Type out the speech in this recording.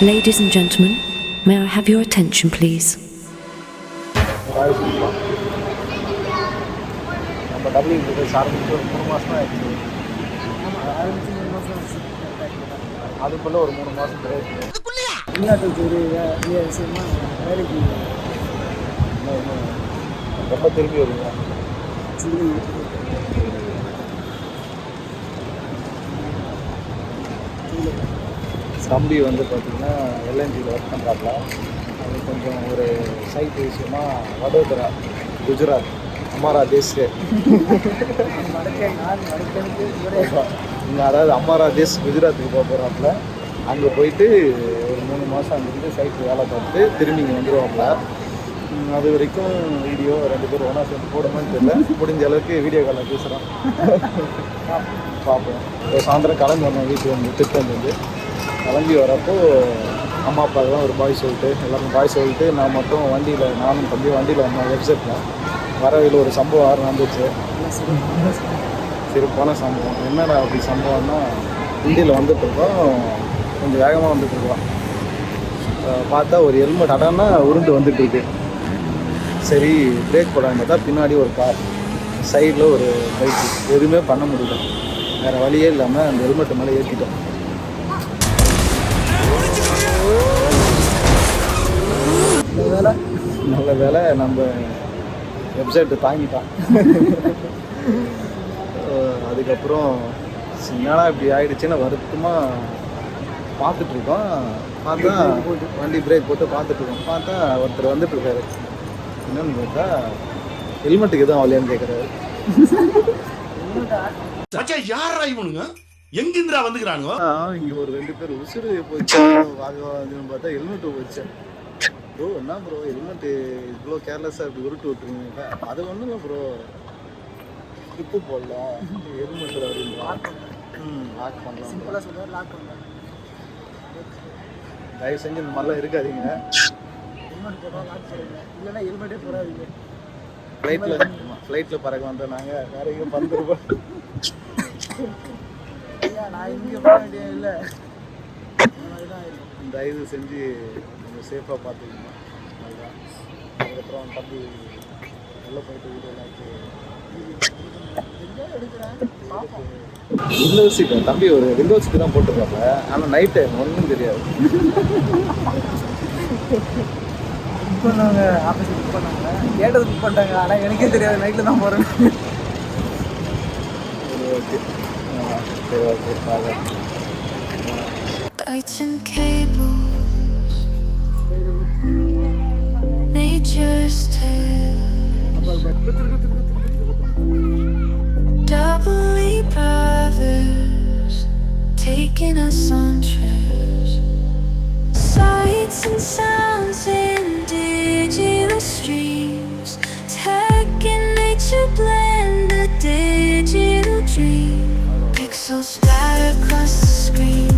Ladies and gentlemen, may I have your attention, please? நம்ம W business ஆரம்பிச்சு ஒரு 3 மாதம் தான் ஆயிடுச்சு. அதுக்குள்ளே ஒரு 3 மாதம் பிரேக். வெளிநாட்டுக்கு ஒரு விஷயமா வேலைக்கு ரொம்ப திரும்பி வருங்க. தம்பி வந்து பார்த்திங்கன்னா எல்என்ஜியில் ஒர்க் பண்ணுறாப்புல. அது கொஞ்சம் ஒரு சைட் விஷயமா வடோதரா குஜராத் அம்மாரா தேஸ் இங்கே, அதாவது அம்மாரா தேஸ் குஜராத்துக்கு போக போகிறாப்புல. அங்கே போயிட்டு ஒரு 3 மாதம் அங்கேருந்து சைட்டு வேலை பார்த்துட்டு திரும்பி இங்கே வந்துடுவாப்புல. அது வரைக்கும் வீடியோ 2 பேரும் ஒன்றா சேர்ந்து போடுமான்னு தெரியல. முடிஞ்ச அளவுக்கு வீடியோ காலில் பேசுகிறோம், பார்ப்போம். சாயந்தரம் கிளம்பி வந்தோம் வீட்டுக்கு வந்து திருப்பந்து கிளம்பி வரப்போ அம்மா அப்பாவுக்குலாம் ஒரு பாய் சொல்லிட்டு எல்லாரும் பாய் சொல்லிட்டு நான் மட்டும் வண்டியில், நானும் தம்பி வண்டியில் வந்தோம். வெப்சைட்டில் வரவையில் ஒரு சம்பவம் நடந்துச்சு. சிறப்பான சம்பவம். என்னடா அப்படி சம்பவம்னா, வண்டியில் வந்துட்டுருக்கோம், கொஞ்சம் வேகமாக வந்துட்டுருக்கோம். பார்த்தா ஒரு ஹெல்மெட் அடான்னா உருண்டு வந்துட்டுருக்கு. சரி பிரேக் போடாமல் பார்த்தா பின்னாடி ஒரு கார், சைடில் ஒரு பைக்கு. எதுவுமே பண்ண முடியல, வேறு வழியே இல்லாமல் அந்த ஹெல்மெட்டு மேலே ஏற்றிட்டோம். நல்ல வேலை நம்ம வெப்சைட்டு தாங்கிட்டான். அதுக்கப்புறம் என்னடா இப்படி ஆகிடுச்சின்னு வருத்தமாக பார்த்துட்ருக்கோம். பார்த்தா வண்டி பிரேக் போட்டு பார்த்துட்ருக்கோம். பார்த்தா ஒருத்தர் வந்துட்டுருக்காரு. என்னன்னு பார்த்தா ஹெல்மெட்டுக்கு எதுவும் அவளையான்னு கேட்குறாரு. யாரா இவனுங்க எங்கிருந்துடா வந்துக்கிறானுங்க? இங்கே ஒரு 2 பேர் உசுறு போச்சு வாங்குன்னு பார்த்தா ஹெல்மெட்டு போச்சு. ப்ரோ என்ன ப்ரோ ஹெல்மெட்டு இவ்வளோ கேர்லெஸ்ஸாக இப்படி உருட்டு விட்டுருங்க? அது ஒன்றும் இல்லை ப்ரோ, ஸ்லிப்பு போடலாம் ஹெல்மெட்டில் அப்படின்னு லாக் பண்ணலாம். சிம்பிளாக சொல்லுவார், லாக் பண்ணலாம். தயவு செஞ்சு இந்த மாதிரிலாம் இருக்காதீங்க. ஹெல்மெட் போட்டால் லாக் பண்ணுங்க, இல்லைன்னா ஹெல்மெட்டே போடாதீங்க. ஃப்ளைட்டில் பறக்க வந்தோம் நாங்கள், வேற எங்கேயும் பறந்துருப்போம். ஐயா நான் இங்கே போக வேண்டிய இல்லை, தயவு செஞ்சு கொஞ்சம் சேஃபாக பார்த்துக்கணும். அதுதான். அதுக்கப்புறம் தம்பி உள்ளே போயிட்டு வீடியோலாம் விண்டோ சீட்டு தம்பி ஒரு விண்டோ சீட்டு தான் போட்டுருக்காங்க. ஆனால் நைட் டைம் ஒன்றும் தெரியாது. புக் பண்ணாங்க, ஆஃபீஸில் புக் பண்ணாங்க, கேட்டது புக் பண்ணிட்டாங்க. ஆனால் எனக்கே தெரியாது, நைட்டில் தான் போகிறேன். ஓகே சரி ஓகே பாருங்க. Lights and cables, nature's tale, doubly brothers taking us on trips, sights and sounds in digital streams, tech and nature blend a digital dream, pixels splatter across the screen.